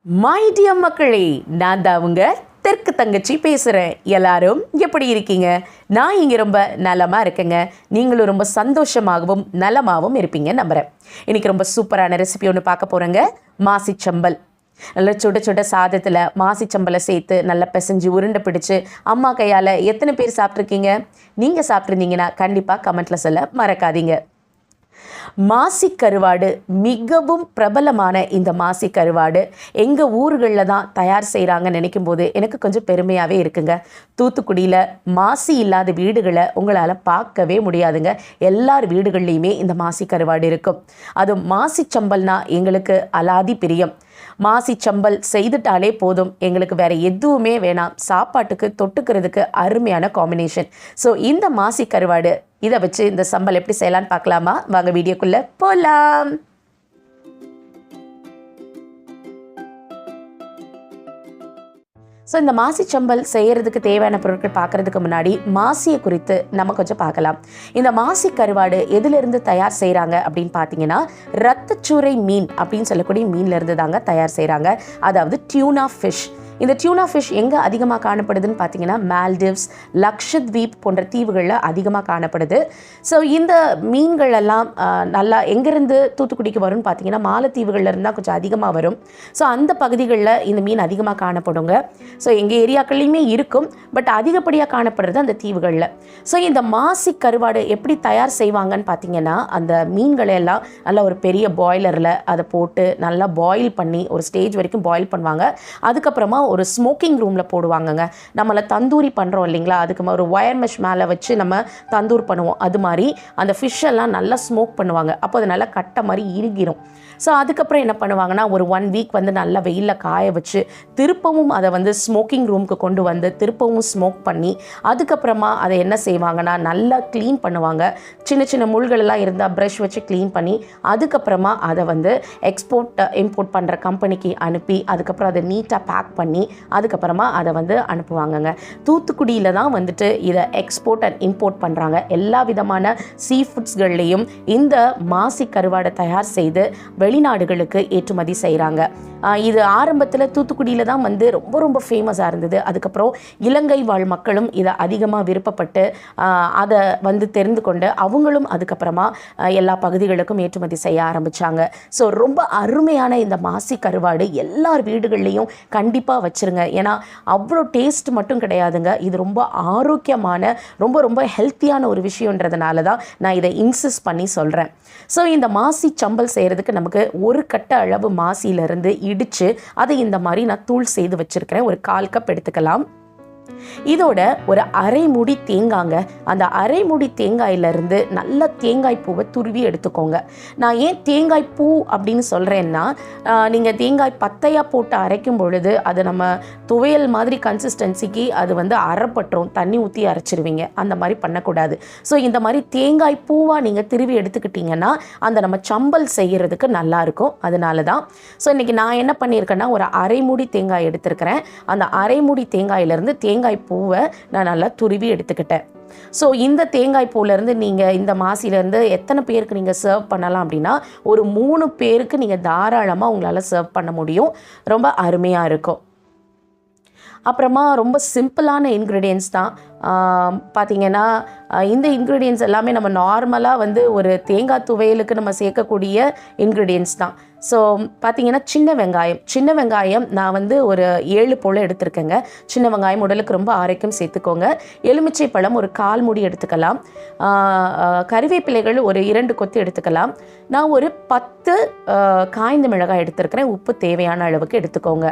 My dear மக்களே, நான் தான் அவங்க தெற்கு தங்கச்சி பேசுகிறேன். எல்லாரும் எப்படி இருக்கீங்க? நான் இங்கே ரொம்ப நலமாக இருக்கேங்க. நீங்களும் ரொம்ப சந்தோஷமாகவும் நலமாகவும் இருப்பீங்க நம்புகிறேன். இன்றைக்கி ரொம்ப சூப்பரான ரெசிபி ஒன்று பார்க்க போகிறேங்க. மாசி சம்பல். நல்லா சுட சுட சாதத்தில் மாசி சம்பலை சேர்த்து நல்லா பிசைஞ்சு உருண்டை பிடிச்சு அம்மா கையால் எத்தனை பேர் சாப்பிட்ருக்கீங்க? நீங்கள் சாப்பிட்ருந்தீங்கன்னா கண்டிப்பாக கமெண்ட்டில் சொல்ல மறக்காதீங்க. மாசி கருவாடு மிகவும் பிரபலமான இந்த மாசி கருவாடு எங்கள் ஊர்களில் தான் தயார் செய்கிறாங்கன்னு நினைக்கும் போது எனக்கு கொஞ்சம் பெருமையாகவே இருக்குங்க. தூத்துக்குடியில் மாசி இல்லாத வீடுகளை உங்களால் பார்க்கவே முடியாதுங்க. எல்லார் வீடுகள்லையுமே இந்த மாசி கருவாடு இருக்கும். அதுவும் மாசி சம்பல்னா எங்களுக்கு அலாதி பிரியம். மாசி சம்பல் செய்துட்டாலே போதும், எங்களுக்கு வேறு எதுவுமே வேணாம். சாப்பாட்டுக்கு தொட்டுக்கிறதுக்கு அருமையான காம்பினேஷன். ஸோ இந்த மாசி கருவாடு இதை வச்சு இந்த சம்பல் எப்படி செய்யலான்னு பார்க்கலாமா? வாங்க வீடியோக்குள்ளே போகலாம். ஸோ இந்த மாசி சம்பல் செய்கிறதுக்கு தேவையான பொருட்கள் பார்க்குறதுக்கு முன்னாடி மாசியை குறித்து நம்ம கொஞ்சம் பார்க்கலாம். இந்த மாசி கருவாடு எதிலிருந்து தயார் செய்கிறாங்க அப்படின்னு பார்த்தீங்கன்னா, ரத்தச்சூரை மீன் அப்படின்னு சொல்லக்கூடிய மீன்லேருந்து தாங்க தயார் செய்கிறாங்க. அதாவது டியூனா ஃபிஷ். இந்த டியூனா ஃபிஷ் எங்கே அதிகமாக காணப்படுதுன்னு பார்த்தீங்கன்னா, மால்டிவ்ஸ், லக்ஷத்வீப் போன்ற தீவுகளில் அதிகமாக காணப்படுது. ஸோ இந்த மீன்கள் எல்லாம் நல்லா எங்கேருந்து தூத்துக்குடிக்கு வரும்னு பார்த்தீங்கன்னா, மாலத்தீவுகளில் இருந்தால் கொஞ்சம் அதிகமாக வரும். ஸோ அந்த பகுதிகளில் இந்த மீன் அதிகமாக காணப்படுங்க. ஸோ எங்கள் ஏரியாக்கள்லையுமே இருக்கும், பட் அதிகப்படியாக காணப்படுறது அந்த தீவுகளில். ஸோ இந்த மாசி கருவாடு எப்படி தயார் செய்வாங்கன்னு பார்த்தீங்கன்னா, அந்த மீன்களை எல்லாம் நல்லா ஒரு பெரிய பாய்லரில் அதை போட்டு நல்லா பாயில் பண்ணி ஒரு ஸ்டேஜ் வரைக்கும் பாயில் பண்ணுவாங்க. அதுக்கப்புறமா ஒரு ஸ்மோக்கிங் ரூமில் போடுவாங்கங்க. நம்மளை தந்தூரி பண்ணுறோம் இல்லைங்களா, அதுக்கு ஒரு ஒயர் மெஷ் மேலே வச்சு நம்ம தந்தூர் பண்ணுவோம். அது மாதிரி அந்த ஃபிஷ்ஷெல்லாம் நல்லா ஸ்மோக் பண்ணுவாங்க. அப்போ அது நல்லா கட்டை மாதிரி இறுகிரும். ஸோ அதுக்கப்புறம் என்ன பண்ணுவாங்கன்னா, ஒரு 1 வீக் வந்து நல்லா வெயிலில் காய வச்சு திருப்பவும் அதை வந்து ஸ்மோக்கிங் ரூமுக்கு கொண்டு வந்து திருப்பவும் ஸ்மோக் பண்ணி அதுக்கப்புறமா அதை என்ன செய்வாங்கன்னா நல்லா க்ளீன் பண்ணுவாங்க. சின்ன சின்ன முள்களெல்லாம் இருந்தால் ப்ரஷ் வச்சு க்ளீன் பண்ணி அதுக்கப்புறமா அதை வந்து இம்போர்ட் பண்ணுற கம்பெனிக்கு அனுப்பி அதுக்கப்புறம் அதை நீட்டாக பேக் பண்ணி அதுக்கப்புறமா அதை வந்து அனுப்புவாங்கங்க. தூத்துக்குடியில் தான் வந்துட்டு இதை எக்ஸ்போர்ட் அண்ட் இம்போர்ட் பண்ணுறாங்க. எல்லா விதமான சீ ஃபுட்ஸ்கள்லேயும் இந்த மாசி கருவாடை தயார் செய்து வெளிநாடுகளுக்கு ஏற்றுமதி செய்கிறாங்க. இது ஆரம்பத்தில் தூத்துக்குடியில் தான் வந்து ரொம்ப ரொம்ப ஃபேமஸாக இருந்தது. அதுக்கப்புறம் இலங்கை வாழ் மக்களும் இதை அதிகமாக விருப்பப்பட்டு அதை வந்து தெரிந்து கொண்டு அவங்களும் அதுக்கப்புறமா எல்லா பகுதிகளுக்கும் ஏற்றுமதி செய்ய ஆரம்பித்தாங்க. ஸோ ரொம்ப அருமையான இந்த மாசி கருவாடு எல்லார் வீடுகள்லேயும் கண்டிப்பாக வச்சுருங்க. ஏன்னா அவ்வளோ டேஸ்ட் மட்டும் கிடையாதுங்க, இது ரொம்ப ஆரோக்கியமான ரொம்ப ரொம்ப ஹெல்த்தியான ஒரு விஷயன்றதுனால தான் நான் இதை இன்சிஸ்ட் பண்ணி சொல்கிறேன். ஸோ இந்த மாசி சம்பல் செய்கிறதுக்கு நமக்கு ஒரு கட்ட அளவு மாசியிலிருந்து இடித்து அதை இந்த மாதிரி நான் தூள் செய்து வச்சுருக்கிறேன். ஒரு 1/4 கப் எடுத்துக்கலாம். இதோட ஒரு அரை மூடி தேங்காங்க. அந்த அரை மூடி தேங்காயிலிருந்து நல்ல தேங்காய் பூவை துருவி எடுத்துக்கோங்க. நான் ஏன் தேங்காய் பூ அப்படின்னு சொல்கிறேன்னா, நீங்கள் தேங்காய் பத்தையாக போட்டு அரைக்கும் பொழுது அது நம்ம துவையல் மாதிரி கன்சிஸ்டன்சிக்கு அது வந்து அரைப்பட்டுரும், தண்ணி ஊற்றி அரைச்சிருவீங்க. அந்த மாதிரி பண்ணக்கூடாது. ஸோ இந்த மாதிரி தேங்காய் பூவாக நீங்கள் திருவி எடுத்துக்கிட்டிங்கன்னா அந்த நம்ம சம்பல் செய்கிறதுக்கு நல்லாயிருக்கும். அதனால தான். ஸோ இன்றைக்கி நான் என்ன பண்ணியிருக்கேன்னா, ஒரு அரை மூடி தேங்காய் எடுத்துருக்கிறேன். அந்த அரை மூடி தேங்காயிலேருந்து தேங்காய் பூவை நான் நல்லா துருவி எடுத்துக்கிட்டேன். ஸோ இந்த தேங்காய் பூலேருந்து நீங்கள் இந்த மாசிலேருந்து எத்தனை பேருக்கு நீங்கள் சர்வ் பண்ணலாம் அப்படின்னா, ஒரு 3 பேருக்கு நீங்கள் தாராளமாக உங்களால் சர்வ் பண்ண முடியும். ரொம்ப அருமையாக இருக்கும். அப்புறமா ரொம்ப சிம்பிளான இன்க்ரீடியன்ஸ் தான். பார்த்திங்கன்னா இந்த இன்க்ரீடியன்ஸ் எல்லாமே நம்ம நார்மலாக வந்து ஒரு தேங்காய் துவையலுக்கு நம்ம சேர்க்கக்கூடிய இன்க்ரீடியன்ஸ் தான். ஸோ பார்த்திங்கன்னா சின்ன வெங்காயம் நான் வந்து ஒரு 7 போல் எடுத்துருக்கேங்க. சின்ன வெங்காயம் உடலுக்கு ரொம்ப ஆரோக்கியம் சேர்த்துக்கோங்க. எலுமிச்சை பழம் ஒரு 1/4 மூடி எடுத்துக்கலாம். கறிவேப்பிலைகள் ஒரு 2 கொத்து எடுத்துக்கலாம். நான் ஒரு 10 காய்ந்த மிளகாய் எடுத்துருக்கிறேன். உப்பு தேவையான அளவுக்கு எடுத்துக்கோங்க.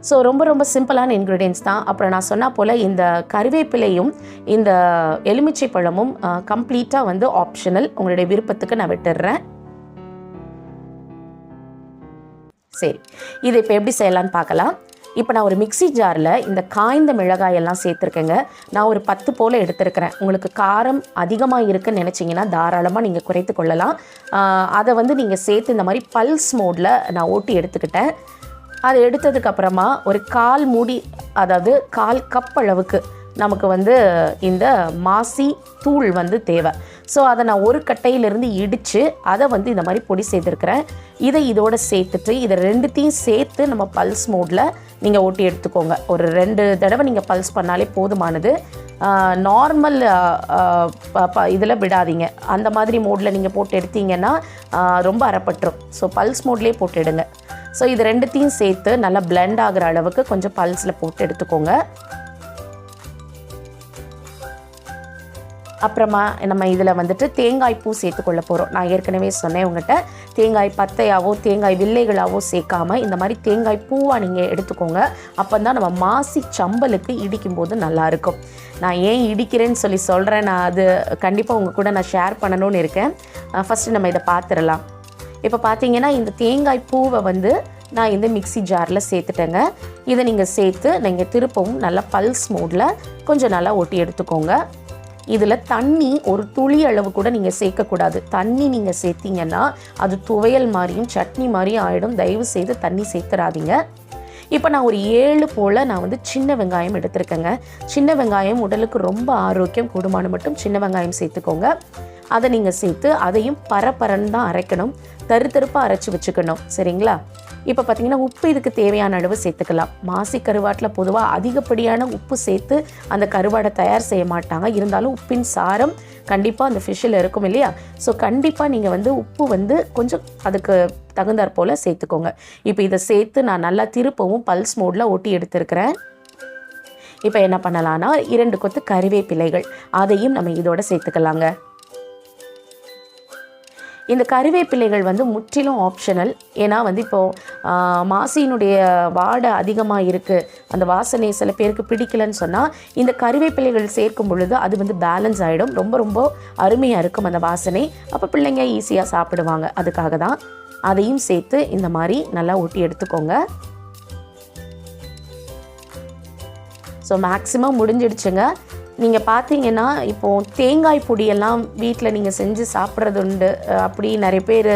ஸோ ரொம்ப ரொம்ப சிம்பிளான இன்க்ரீடியன்ஸ் தான். அப்புறம் நான் சொன்னால் போல் இந்த கறிவேப்பிலையும் இந்த எலுமிச்சை பழமும் கம்ப்ளீட்டாக வந்து ஆப்ஷனல், உங்களுடைய விருப்பத்துக்கு நான் விட்டுடுறேன். சரி, இதை இப்போ எப்படி செய்யலான்னு பார்க்கலாம். இப்போ நான் ஒரு மிக்ஸி ஜாரில் இந்த காய்ந்த மிளகாயெல்லாம் சேர்த்துருக்கேங்க. நான் ஒரு 10 போல் எடுத்துருக்கிறேன். உங்களுக்கு காரம் அதிகமாக இருக்குன்னு நினச்சிங்கன்னா தாராளமாக நீங்கள் குறைத்து கொள்ளலாம். அதை வந்து நீங்கள் சேர்த்து இந்த மாதிரி பல்ஸ் மோடில் நான் ஓட்டி எடுத்துக்கிட்டேன். அதை எடுத்ததுக்கப்புறமா ஒரு 1/4 மூடி, அதாவது 1/4 கப் அளவுக்கு நமக்கு வந்து இந்த மாசி தூள் வந்து தேவை. ஸோ அதை நான் ஒரு கட்டையிலிருந்து இடித்து அதை வந்து இந்த மாதிரி பொடி செய்திருக்கிறேன். இதை இதோடு சேர்த்துட்டு இதை ரெண்டுத்தையும் சேர்த்து நம்ம பல்ஸ் மோடில் நீங்கள் ஓட்டி எடுத்துக்கோங்க. ஒரு 2 தடவை நீங்கள் பல்ஸ் பண்ணாலே போதுமானது. நார்மல் இதில் விடாதீங்க. அந்த மாதிரி மோடில் நீங்கள் போட்டு எடுத்தீங்கன்னா ரொம்ப அரைப்பட்டுரும். ஸோ பல்ஸ் மோட்லேயே போட்டு எடுங்க. ஸோ இது ரெண்டுத்தையும் சேர்த்து நல்லா பிளெண்ட் ஆகிற அளவுக்கு கொஞ்சம் பல்ஸில் போட்டு எடுத்துக்கோங்க. அப்புறமா நம்ம இதில் வந்துட்டு தேங்காய் பூ சேர்த்துக்கொள்ள போகிறோம். நான் ஏற்கனவே சொன்னேன் உங்கள்கிட்ட, தேங்காய் பத்தையாவோ தேங்காய் வில்லைகளாவோ சேர்க்காமல் இந்த மாதிரி தேங்காய் பூவாக நீங்கள் எடுத்துக்கோங்க. அப்போ தான் நம்ம மாசி சம்பலுக்கு இடிக்கும்போது நல்லாயிருக்கும். நான் ஏன் இடிக்கிறேன்னு சொல்கிறேன். நான் அது கண்டிப்பாக உங்கள் கூட நான் ஷேர் பண்ணணும்னு இருக்கேன். ஃபஸ்ட்டு நம்ம இதை பார்த்துடலாம். இப்போ பார்த்தீங்கன்னா இந்த தேங்காய் பூவை வந்து நான் இந்த மிக்ஸி ஜாரில் சேர்த்துட்டேங்க. இதை நீங்கள் சேர்த்து நீங்கள் திருப்பவும் நல்லா பல்ஸ் மோடில் கொஞ்சம் நல்லா ஒட்டி எடுத்துக்கோங்க. இதில் தண்ணி ஒரு துளி அளவு கூட நீங்கள் சேர்க்கக்கூடாது. தண்ணி நீங்கள் சேர்த்திங்கன்னா அது துவையல் மாதிரியும் சட்னி மாதிரியும் ஆகிடும். தயவு செய்து தண்ணி சேர்த்துறாதீங்க. இப்போ நான் ஒரு 7 போல் நான் வந்து சின்ன வெங்காயம் எடுத்துருக்கேங்க. சின்ன வெங்காயம் உடலுக்கு ரொம்ப ஆரோக்கியம். கூடுமான மட்டும் சின்ன வெங்காயம் சேர்த்துக்கோங்க. அதை நீங்கள் சேர்த்து அதையும் பரப்பரன்னு தான் அரைக்கணும். தருத்தருப்பாக அரைச்சி வச்சுக்கணும். சரிங்களா? இப்போ பார்த்தீங்கன்னா உப்பு இதுக்கு தேவையான அளவு சேர்த்துக்கலாம். மாசி கருவாட்டில் பொதுவாக அதிகப்படியான உப்பு சேர்த்து அந்த கருவாடை தயார் செய்ய மாட்டாங்க. இருந்தாலும் உப்பின் சாரம் கண்டிப்பாக அந்த ஃபிஷ்ஷில் இருக்கும் இல்லையா? ஸோ கண்டிப்பாக நீங்கள் வந்து உப்பு வந்து கொஞ்சம் அதுக்கு தகுந்தாற் போல் சேர்த்துக்கோங்க. இப்போ இதை சேர்த்து நான் நல்லா திருப்பவும் பல்ஸ் மோடில் ஒட்டி எடுத்துருக்கிறேன். இப்போ என்ன பண்ணலான்னா 2 கொத்து கறிவேப்பிலைகள் அதையும் நம்ம இதோட சேர்த்துக்கலாங்க. இந்த கறிவேப்பிலைகள் வந்து முற்றிலும் ஆப்ஷனல். ஏன்னா வந்து இப்போது மாசியினுடைய வாடை அதிகமாக இருக்குது, அந்த வாசனை சில பேருக்கு பிடிக்கலன்னு சொன்னால் இந்த கறிவேப்பிலைகள் சேர்க்கும் பொழுது அது வந்து பேலன்ஸ் ஆகிடும். ரொம்ப ரொம்ப அருமையாக இருக்கும் அந்த வாசனை. அப்போ பிள்ளைங்க ஈஸியாக சாப்பிடுவாங்க. அதுக்காக தான் அதையும் சேர்த்து இந்த மாதிரி நல்லா ஊட்டி எடுத்துக்கோங்க. ஸோ மேக்ஸிமம் முடிஞ்சிடுச்சுங்க. நீங்கள் பார்த்தீங்கன்னா இப்போது தேங்காய் பொடியெல்லாம் வீட்டில் நீங்கள் செஞ்சு சாப்பிட்றது உண்டு. அப்படி நிறைய பேர்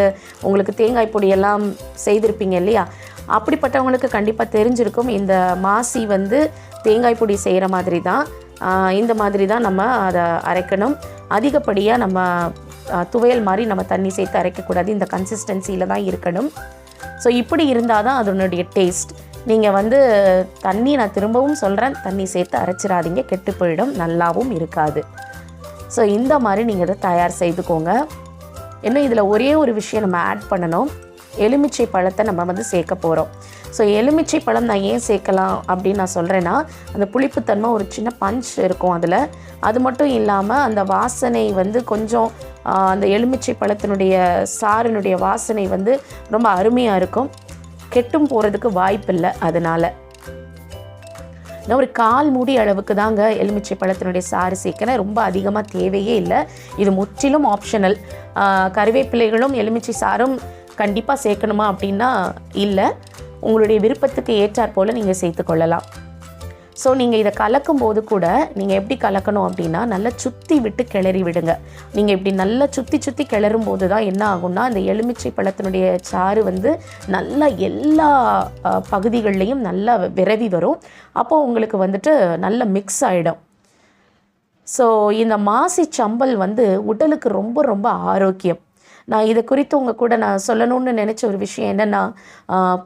உங்களுக்கு தேங்காய் பொடியெல்லாம் செய்திருப்பீங்க இல்லையா? அப்படிப்பட்டவங்களுக்கு கண்டிப்பாக தெரிஞ்சிருக்கும். இந்த மாசி வந்து தேங்காய் பொடி செய்கிற மாதிரி தான், இந்த மாதிரி தான் நம்ம அதை அரைக்கணும். அதிகப்படியாக நம்ம துவையல் மாதிரி நம்ம தண்ணி சேர்த்து அரைக்கக்கூடாது. இந்த கன்சிஸ்டன்சியில் தான் இருக்கணும். ஸோ இப்படி இருந்தால் தான் அதனுடைய டேஸ்ட். நீங்கள் வந்து தண்ணி, நான் திரும்பவும் சொல்கிறேன், தண்ணி சேர்த்து அரைச்சிடாதீங்க, கெட்டு போயிடும், நல்லாவும் இருக்காது. ஸோ இந்த மாதிரி நீங்கள் இதை தயார் செய்துக்கோங்க. இன்னும் இதில் ஒரே ஒரு விஷயம் நம்ம ஆட் பண்ணணும். எலுமிச்சை பழத்தை நம்ம வந்து சேர்க்க போகிறோம். ஸோ எலுமிச்சை பழம் நான் ஏன் சேர்க்கலாம் அப்படின்னு நான் சொல்கிறேன்னா, அந்த புளிப்புத்தன்மை ஒரு சின்ன பஞ்ச் இருக்கும் அதில். அது மட்டும் இல்லாமல் அந்த வாசனை வந்து கொஞ்சம் அந்த எலுமிச்சை பழத்தினுடைய சாறினுடைய வாசனை வந்து ரொம்ப அருமையாக இருக்கும். கெட்டும் போகிறதுக்கு வாய்ப்பில்லை. அதனால் நான் ஒரு 1/4 மூடி அளவுக்கு தாங்க எலுமிச்சை பழத்தினுடைய சாறு சேர்க்கிறேன். ரொம்ப அதிகமாக தேவையே இல்லை. இது முற்றிலும் ஆப்ஷனல். கறிவேப்பிலைகளும் எலுமிச்சை சாரும் கண்டிப்பாக சேர்க்கணுமா அப்படின்னா இல்லை. உங்களுடைய விருப்பத்துக்கு ஏற்றாற் போல் நீங்கள் சேர்த்துக்கொள்ளலாம். ஸோ நீங்கள் இதை கலக்கும் போது கூட நீங்கள் எப்படி கலக்கணும் அப்படின்னா, நல்லா சுற்றி விட்டு கிளறி விடுங்க. நீங்கள் இப்படி நல்லா சுற்றி கிளறும் போது தான் என்ன ஆகும்னா, அந்த எலுமிச்சை பழத்தினுடைய சாறு வந்து நல்லா எல்லா பகுதிகள்லேயும் நல்லா விரவி வரும். அப்போது உங்களுக்கு வந்துட்டு நல்ல மிக்ஸ் ஆகிடும். ஸோ இந்த மாசி சம்பல் வந்து உடலுக்கு ரொம்ப ரொம்ப ஆரோக்கியம். நான் இதை குறித்து உங்கள் கூட நான் சொல்லணும்னு நினச்ச ஒரு விஷயம் என்னென்னா,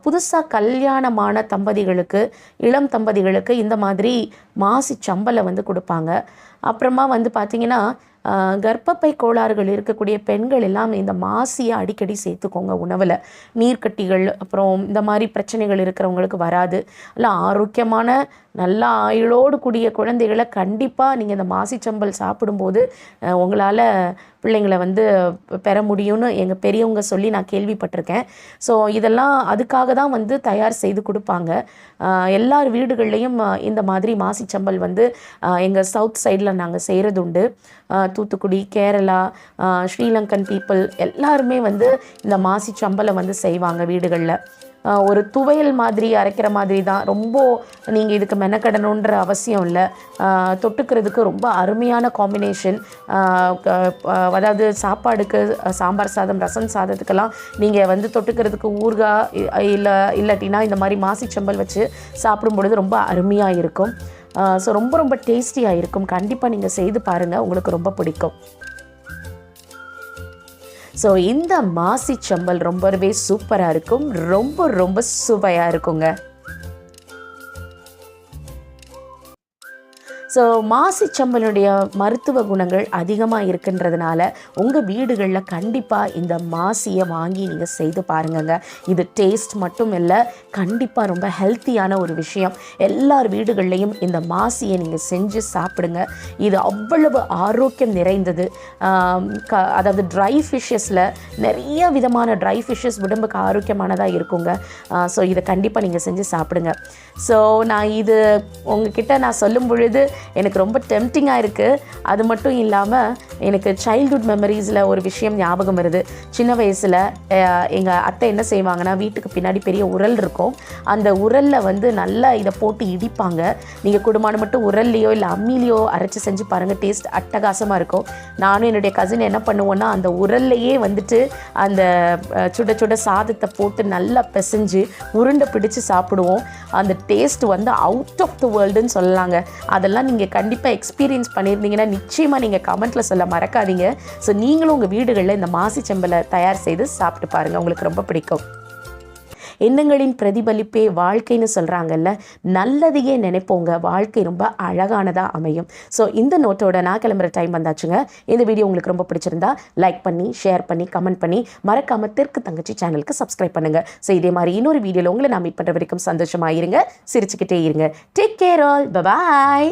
புதுசாக கல்யாணமான தம்பதிகளுக்கு, இளம் தம்பதிகளுக்கு இந்த மாதிரி மாசி சம்பலை வந்து கொடுப்பாங்க. அப்புறமா வந்து பார்த்திங்கன்னா, கர்ப்பப்பை கோளாறுகள் இருக்கக்கூடிய பெண்கள் எல்லாம் இந்த மாசியை அடிக்கடி சேர்த்துக்கோங்க உணவில். நீர்க்கட்டிகள் அப்புறம் இந்த மாதிரி பிரச்சனைகள் இருக்கிறவங்களுக்கு வராது. இல்லை ஆரோக்கியமான நல்ல ஆயுளோடு கூடிய குழந்தைகளை கண்டிப்பாக நீங்கள் இந்த மாசி சம்பல் சாப்பிடும்போது உங்களால் பிள்ளைங்களை வந்து பெற முடியும்னு எங்கள் பெரியவங்க சொல்லி நான் கேள்விப்பட்டிருக்கேன். ஸோ இதெல்லாம் அதுக்காக தான் வந்து தயார் செய்து கொடுப்பாங்க. எல்லார் வீடுகள்லேயும் இந்த மாதிரி மாசி சம்பல் வந்து எங்கள் சவுத் சைடில் நாங்கள் செய்கிறது உண்டு. தூத்துக்குடி, கேரளா, ஸ்ரீலங்கன் பீப்புள் எல்லாருமே வந்து இந்த மாசி சம்பலை வந்து செய்வாங்க வீடுகளில். ஒரு துவையல் மாதிரி அரைக்கிற மாதிரி தான். ரொம்ப நீங்கள் இதுக்கு மெனக்கடணுன்ற அவசியம் இல்லை. தொட்டுக்கிறதுக்கு ரொம்ப அருமையான காம்பினேஷன். அதாவது சாப்பாடுக்கு சாம்பார் சாதம், ரசம் சாதத்துக்கெல்லாம் நீங்கள் வந்து தொட்டுக்கிறதுக்கு ஊறுகாய் இல்லாட்டினா இந்த மாதிரி மாசி சம்பல் வச்சு சாப்பிடும் பொழுது ரொம்ப அருமையாக இருக்கும். ஸோ ரொம்ப ரொம்ப டேஸ்டியாக இருக்கும். கண்டிப்பாக நீங்கள் செய்து பாருங்கள், உங்களுக்கு ரொம்ப பிடிக்கும். ஸோ இந்த மாசி சம்பல் ரொம்பவே சூப்பராக இருக்கும், ரொம்ப ரொம்ப சுவையாக இருக்குங்க. ஸோ மாசி சம்பலுடைய மருத்துவ குணங்கள் அதிகமாக இருக்கின்றதுனால உங்கள் வீடுகளில் கண்டிப்பாக இந்த மாசியை வாங்கி நீங்கள் செய்து பாருங்கங்க. இது டேஸ்ட் மட்டும் இல்லை, கண்டிப்பாக ரொம்ப ஹெல்த்தியான ஒரு விஷயம். எல்லார் வீடுகள்லையும் இந்த மாசியை நீங்கள் செஞ்சு சாப்பிடுங்க. இது அவ்வளவு ஆரோக்கியம் நிறைந்தது. அதாவது ட்ரை ஃபிஷ்ஷஸில் நிறைய விதமான ட்ரை ஃபிஷ்ஷஸ் உடம்புக்கு ஆரோக்கியமானதாக இருக்குங்க. ஸோ இதை கண்டிப்பாக நீங்கள் செஞ்சு சாப்பிடுங்க. ஸோ நான் இது உங்ககிட்ட நான் சொல்லும் பொழுது எனக்கு ரொம்ப டெம்டிங்காக இருக்குது. அது மட்டும் இல்லாமல் எனக்கு சைல்ட்ஹுட் மெமரிஸில் ஒரு விஷயம் ஞாபகம் வருது. சின்ன வயசில் எங்கள் அத்தை என்ன செய்வாங்கன்னா, வீட்டுக்கு பின்னாடி பெரிய உரல் இருக்கும். அந்த உரலில் வந்து நல்லா இதை போட்டு இடிப்பாங்க. நீங்கள் குடும்பம் மட்டும் உரல்லையோ இல்லை அம்மிலையோ அரைச்சி செஞ்சு பாருங்கள், டேஸ்ட் அட்டகாசமாக இருக்கும். நானும் என்னுடைய கசின் என்ன பண்ணுவோன்னா, அந்த உரல்லையே வந்துட்டு அந்த சுட சுட சாதத்தை போட்டு நல்லா பிசைஞ்சு உருண்டை பிடிச்சு சாப்பிடுவோம். அந்த டேஸ்ட் வந்து அவுட் ஆஃப் த வேர்ல்டுன்னு சொல்லலாங்க. அதெல்லாம் நீங்கள் கண்டிப்பாக எக்ஸ்பீரியன்ஸ் பண்ணியிருந்தீங்கன்னா நிச்சயமாக நீங்கள் கமெண்ட்டில் சொல்ல மறக்காதீங்க. ஸோ நீங்களும் உங்கள் வீடுகளில் இந்த மாசி செம்பலை தயார் செய்து சாப்பிட்டு பாருங்கள், உங்களுக்கு ரொம்ப பிடிக்கும். எண்ணங்களின் பிரதிபலிப்பே வாழ்க்கைன்னு சொல்கிறாங்கல்ல, நல்லதையே நினைப்போங்க, வாழ்க்கை ரொம்ப அழகானதாக அமையும். ஸோ இந்த நோட்டோட நான் கிளம்புற டைம் வந்தாச்சுங்க. இந்த வீடியோ உங்களுக்கு ரொம்ப பிடிச்சிருந்தா லைக் பண்ணி, ஷேர் பண்ணி, கமெண்ட் பண்ணி, மறக்காமல் தெற்கு தங்கச்சி சேனலுக்கு சப்ஸ்கிரைப் பண்ணுங்கள். ஸோ இதே மாதிரி இன்னொரு வீடியோவில் உங்களை நான் மீட் பண்ணுற வரைக்கும் சந்தோஷமாக இருங்க, சிரிச்சுக்கிட்டே இருங்க. Take care all, bye bye.